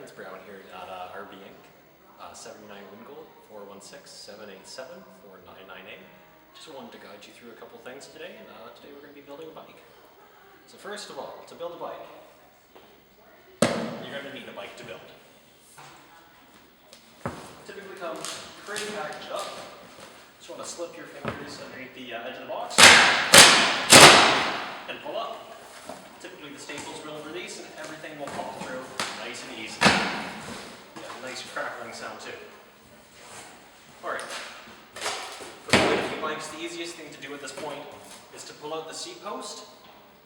It's Brown here at RB Inc. 79 Wingold, 416-787-4998. Just wanted to guide you through a couple things today, and today we're going to be building a bike. So first of all, to build a bike, you're going to need a bike to build. Typically comes pretty packaged up. Just want to slip your fingers underneath the edge of the box and pull up. Typically the staples will release and everything will pop through nice and easy. Yeah, nice crackling sound too. Alright. For quite a few bikes, the easiest thing to do at this point is to pull out the seat post,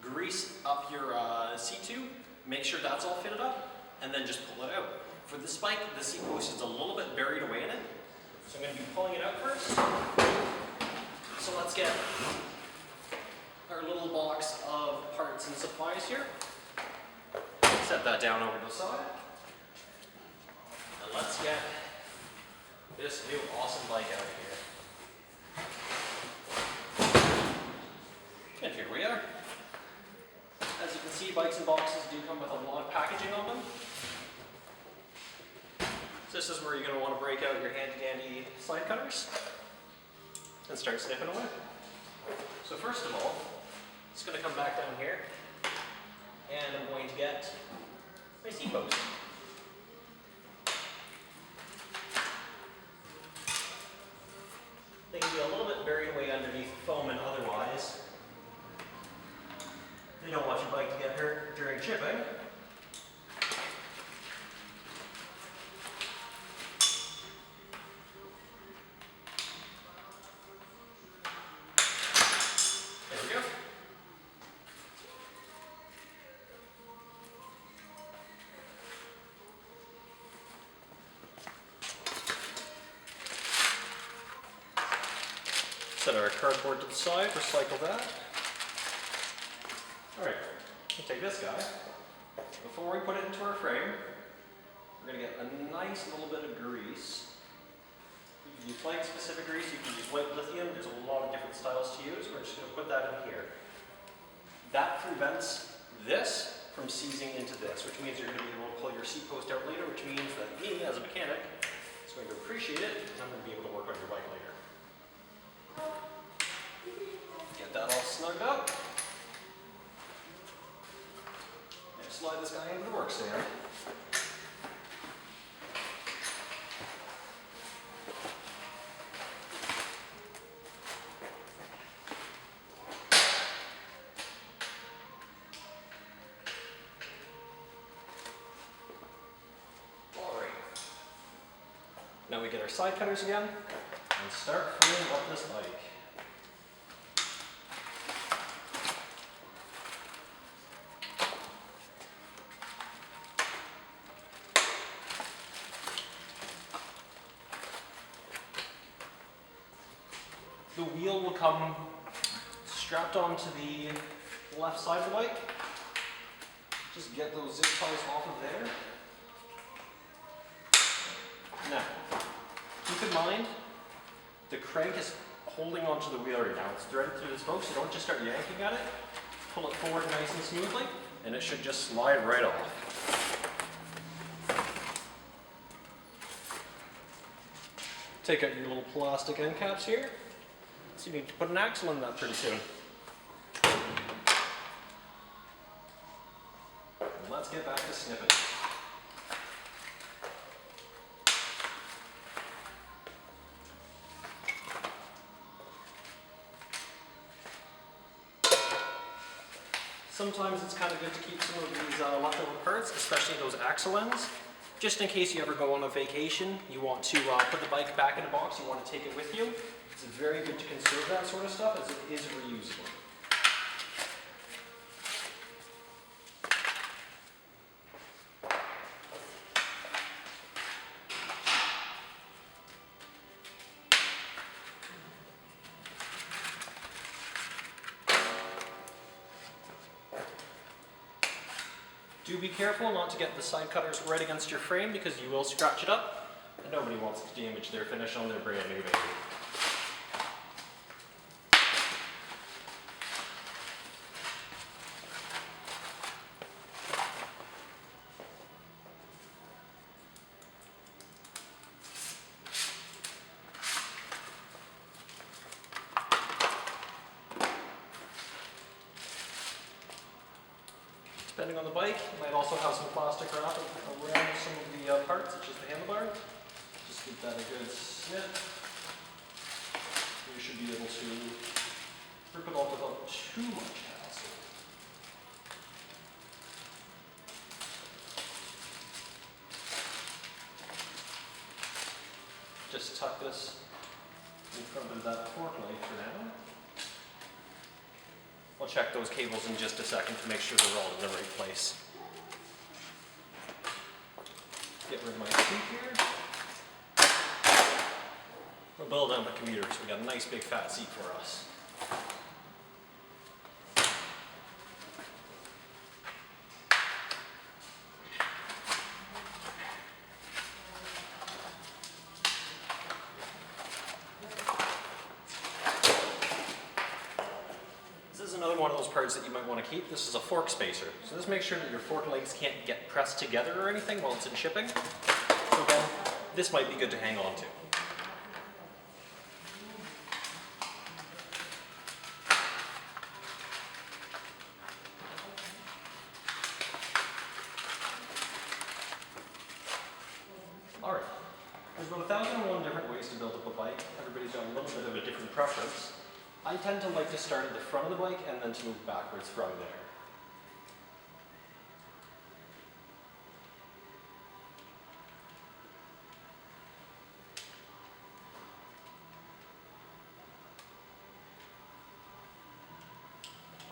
grease up your seat tube, make sure that's all fitted up, and then just pull it out. For this bike, the seat post is a little bit buried away in it, so I'm going to be pulling it out first. So let's get our little box of parts and supplies here. Set that down over to the side. And let's get this new awesome bike out of here. And here we are. As you can see, bikes and boxes do come with a lot of packaging on them. So this is where you're going to want to break out your handy-dandy slide cutters and start snipping away. So first of all, just going to come back down here, and I'm going to get my seat post. They can be a little bit buried away underneath foam, and otherwise you don't want your bike to get hurt during shipping. Set our cardboard to the side, recycle that. Alright, we'll take this guy. Before we put it into our frame, we're going to get a nice little bit of grease. You can use bike-specific grease, you can use white lithium, there's a lot of different styles to use. We're just going to put that in here. That prevents this from seizing into this, which means you're going to be able to pull your seat post out later, which means that me, as a mechanic, is going to appreciate it, and I'm going to be able to work on your bike later. Get that all snugged up. And slide this guy into the work stand. Alright. Now we get our side cutters again and start freeing up this bike. The wheel will come strapped onto the left side of the bike. Just get those zip ties off of there. Now, keep in mind, the crank is holding onto the wheel right now. It's threaded through this post, so don't just start yanking at it. Pull it forward nice and smoothly, and it should just slide right off. Take out your little plastic end caps here. So you need to put an axle in that pretty soon. And let's get back to snipping. Sometimes it's kind of good to keep some of these leftover parts, especially those axle ends. Just in case you ever go on a vacation, you want to put the bike back in a box, you want to take it with you. It's very good to conserve that sort of stuff as it is reusable. Do be careful not to get the side cutters right against your frame because you will scratch it up, and nobody wants to damage their finish on their brand new baby. Depending on the bike, you might also have some plastic wrap around some of the parts, such as the handlebar. Just give that a good snip. You should be able to rip it off without too much hassle. Just tuck this in front of that fork light for now. I'll check those cables in just a second to make sure they're all in the right place. Get rid of my seat here. We'll build up a commuter so we got a nice big fat seat for us. Another one of those parts that you might want to keep. This is a fork spacer. So this makes sure that your fork legs can't get pressed together or anything while it's in shipping. So again, this might be good to hang on to. Alright, there's about 1,001 different ways to build up a bike. Everybody's got a little bit of a different preference. I tend to like to start at the front of the bike and then to move backwards from there.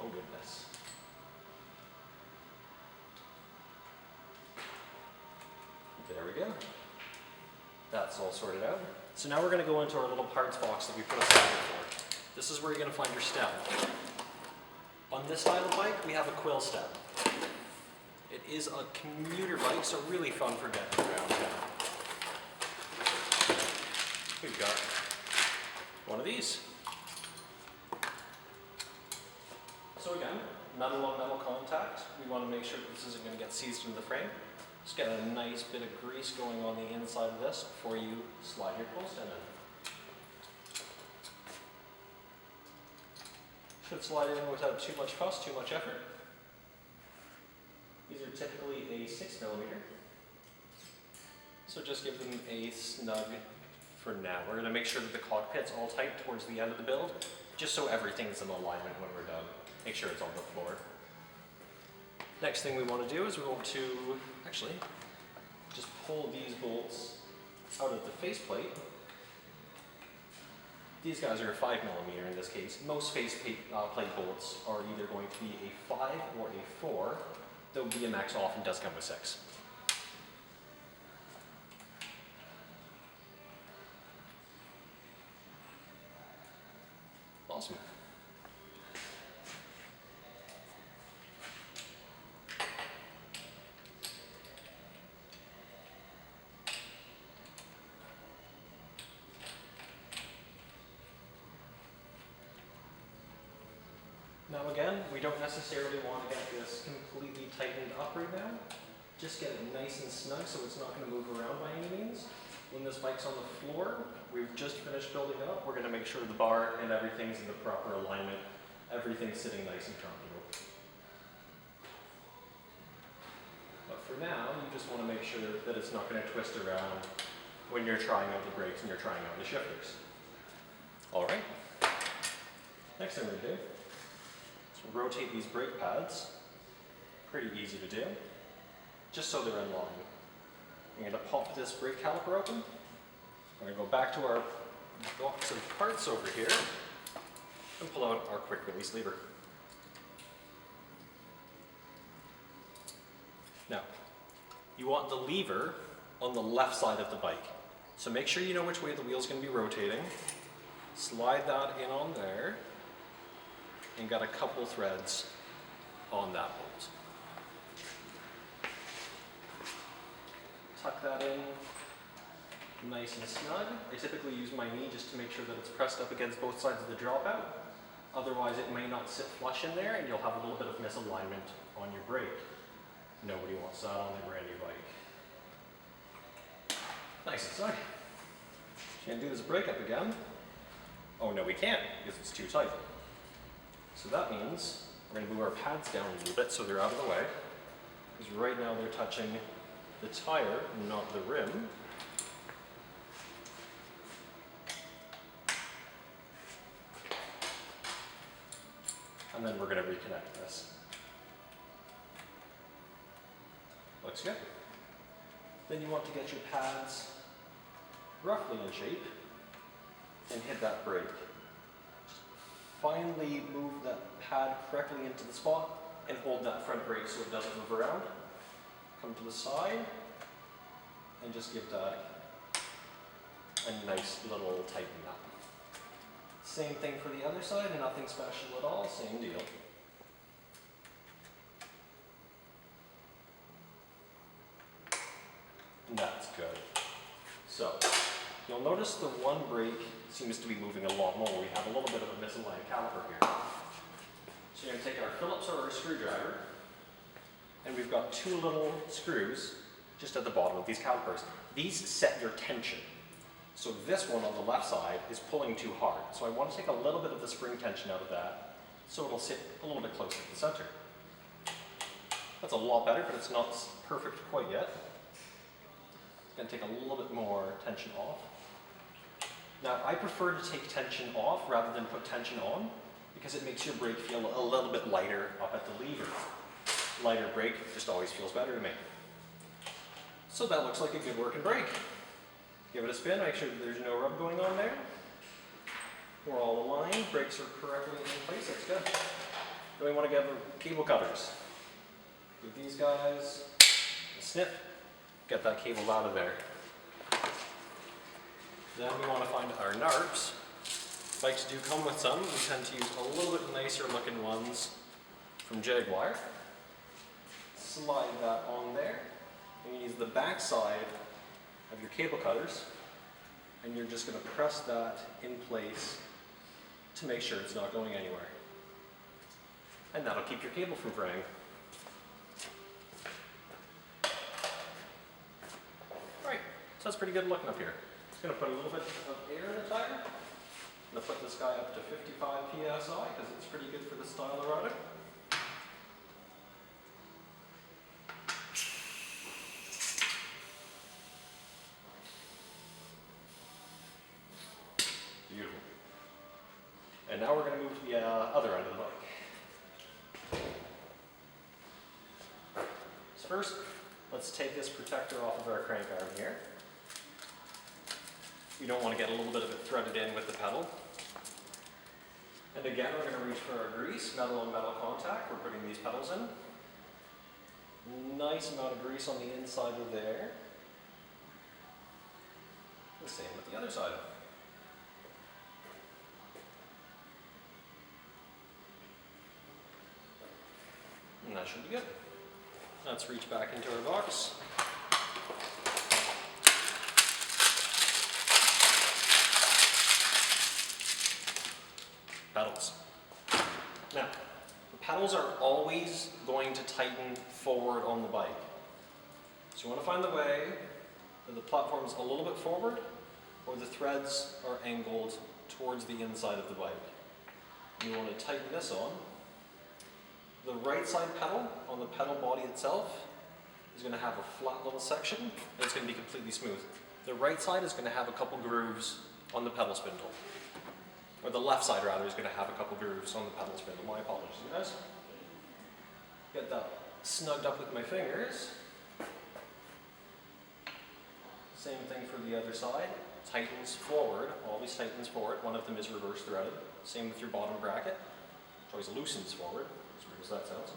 Oh goodness. There we go. That's all sorted out. So now we're going to go into our little parts box that we put aside before. This is where you're going to find your stem. On this style of bike, we have a quill stem. It is a commuter bike, so really fun for getting around town. We've got one of these. So again, metal on metal contact. We want to make sure that this isn't going to get seized into the frame. Just get a nice bit of grease going on the inside of this before you slide your quill stem in. Should slide in without too much fuss, too much effort. These are typically a 6mm, so just give them a snug for now. We're going to make sure that the cockpit's all tight towards the end of the build, just so everything's in alignment when we're done. Make sure it's on the floor. Next thing we want to do is we want to actually just pull these bolts out of the faceplate. These guys are a 5mm in this case. Most faceplate bolts are either going to be a 5 or a 4, though BMX often does come with 6. Awesome. Now again, we don't necessarily want to get this completely tightened up right now. Just get it nice and snug so it's not going to move around by any means. When this bike's on the floor, we've just finished building it up. We're going to make sure the bar and everything's in the proper alignment. Everything's sitting nice and comfortable. But for now, you just want to make sure that it's not going to twist around when you're trying out the brakes and you're trying out the shifters. Alright. Next thing we're going to do, rotate these brake pads. Pretty easy to do, just so they're in line. I'm going to pop this brake caliper open. We're going to go back to our box of parts over here and pull out our quick release lever. Now, you want the lever on the left side of the bike. So make sure you know which way the wheel's going to be rotating. Slide that in on there. And got a couple threads on that bolt. Tuck that in nice and snug. I typically use my knee just to make sure that it's pressed up against both sides of the dropout. Otherwise it may not sit flush in there and you'll have a little bit of misalignment on your brake. Nobody wants that on their brand new bike. Nice and snug. Can't do this brake up again. Oh no, we can't because it's too tight. So that means we're going to move our pads down a little bit so they're out of the way. because right now they're touching the tire, not the rim. And then we're going to reconnect this. Looks good. Then you want to get your pads roughly in shape and hit that brake. Just finally move that pad correctly into the spot and hold that front brake so it doesn't move around. Come to the side and just give that a nice little tighten up. Same thing for the other side, and nothing special at all, same deal. And that's good. So, you'll notice the one brake seems to be moving a lot more. We have a little bit of a misaligned caliper here. So you're going to take our Phillips or our screwdriver, and we've got two little screws just at the bottom of these calipers. These set your tension. So this one on the left side is pulling too hard. So I want to take a little bit of the spring tension out of that so it'll sit a little bit closer to the center. That's a lot better, but it's not perfect quite yet. It's going to take a little bit more tension off. Now I prefer to take tension off rather than put tension on because it makes your brake feel a little bit lighter up at the lever. Lighter brake just always feels better to me. So that looks like a good working brake. Give it a spin, make sure that there's no rub going on there. We're all aligned, brakes are correctly in place, that's good. Then we want to get the cable cutters. Give these guys a snip, get that cable out of there. Then we want to find our NARPs. Bikes do come with some, we tend to use a little bit nicer looking ones from Jaguar. Slide that on there, and you use the back side of your cable cutters, and you're just going to press that in place to make sure it's not going anywhere. And that'll keep your cable from fraying. Right, so that's pretty good looking up here. Just going to put a little bit of air in the tire. I'm going to put this guy up to 55 psi because it's pretty good for the style of routing. Beautiful. And now we're going to move to the other end of the bike. So first, let's take this protector off of our crank arm here. You don't want to get a little bit of it threaded in with the pedal. And again, we're going to reach for our grease, metal on metal contact. We're putting these pedals in. Nice amount of grease on the inside of there. The same with the other side. And that should be good. Let's reach back into our box. Pedals. Now, the pedals are always going to tighten forward on the bike. So you want to find the way that the platform's a little bit forward or the threads are angled towards the inside of the bike. You want to tighten this on. The right side pedal on the pedal body itself is going to have a flat little section and it's going to be completely smooth. The right side is going to have a couple grooves on the pedal spindle. Or the left side rather is going to have a couple grooves on the pedal spindle. My apologies, guys. Get that snugged up with my fingers. Same thing for the other side. Tightens forward, always tightens forward. One of them is reverse threaded. Same with your bottom bracket, which always loosens forward. As weird as that sounds.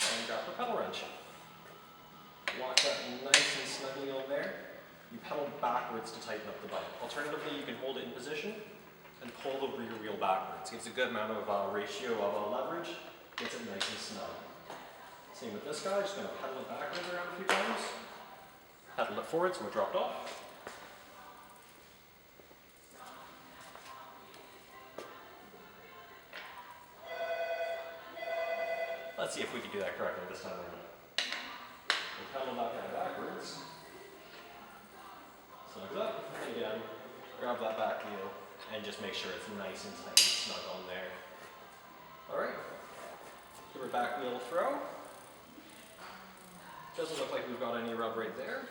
And grab the pedal wrench. Lock that nice and snugly on there. You pedal backwards to tighten up the bike. Alternatively, you can hold it in position and pull the rear wheel backwards. Gives a good amount of ratio of leverage. Gets it nice and snug. Same with this guy. Just going to pedal it backwards around a few times. Pedal it forward so it dropped off. Let's see if we can do that correctly this time around. We'll pedal that guy backwards. Snug up. Again, grab that back wheel and just make sure it's nice and tight and snug on there. Alright. Give our back wheel a throw. Doesn't look like we've got any rub right there.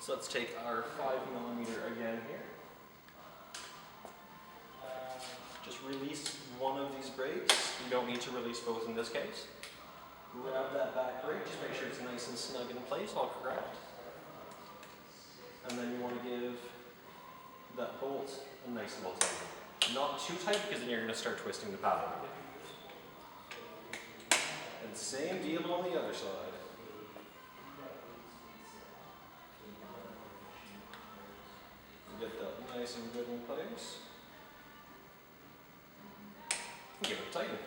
So let's take our 5mm again here. Just release one of these brakes. You don't need to release both in this case. Grab that back brake, just make sure it's nice and snug in place, all correct. And then you want to give that bolt a nice little tighten. Not too tight because then you're going to start twisting the paddle. And same deal on the other side. Get that nice and good in place. Give it a tighten.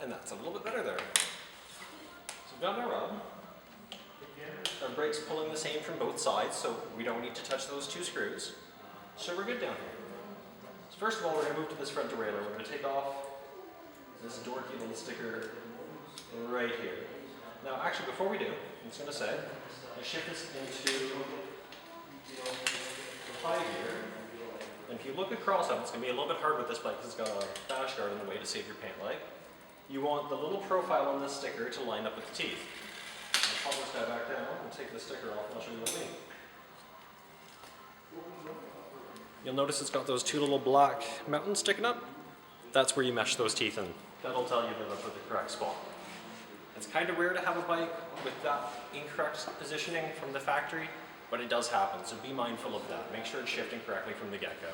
And that's a little bit better there. So we've got our rub. Our brake's pulling the same from both sides, so we don't need to touch those two screws. So we're good down here. So first of all, we're going to move to this front derailleur. We're going to take off this dorky little sticker right here. Now, actually, before we do, I'm just going to say, I shift this into the high gear. And if you look across it, it's going to be a little bit hard with this bike because it's got a bash guard in the way to save your paint leg. You want the little profile on this sticker to line up with the teeth. I'll pull this guy back down and take the sticker off and I'll show you what I mean. You'll notice it's got those two little black mountains sticking up. That's where you mesh those teeth in. That'll tell you they're up at the correct spot. It's kind of rare to have a bike with that incorrect positioning from the factory, but it does happen, so be mindful of that. Make sure it's shifting correctly from the get-go.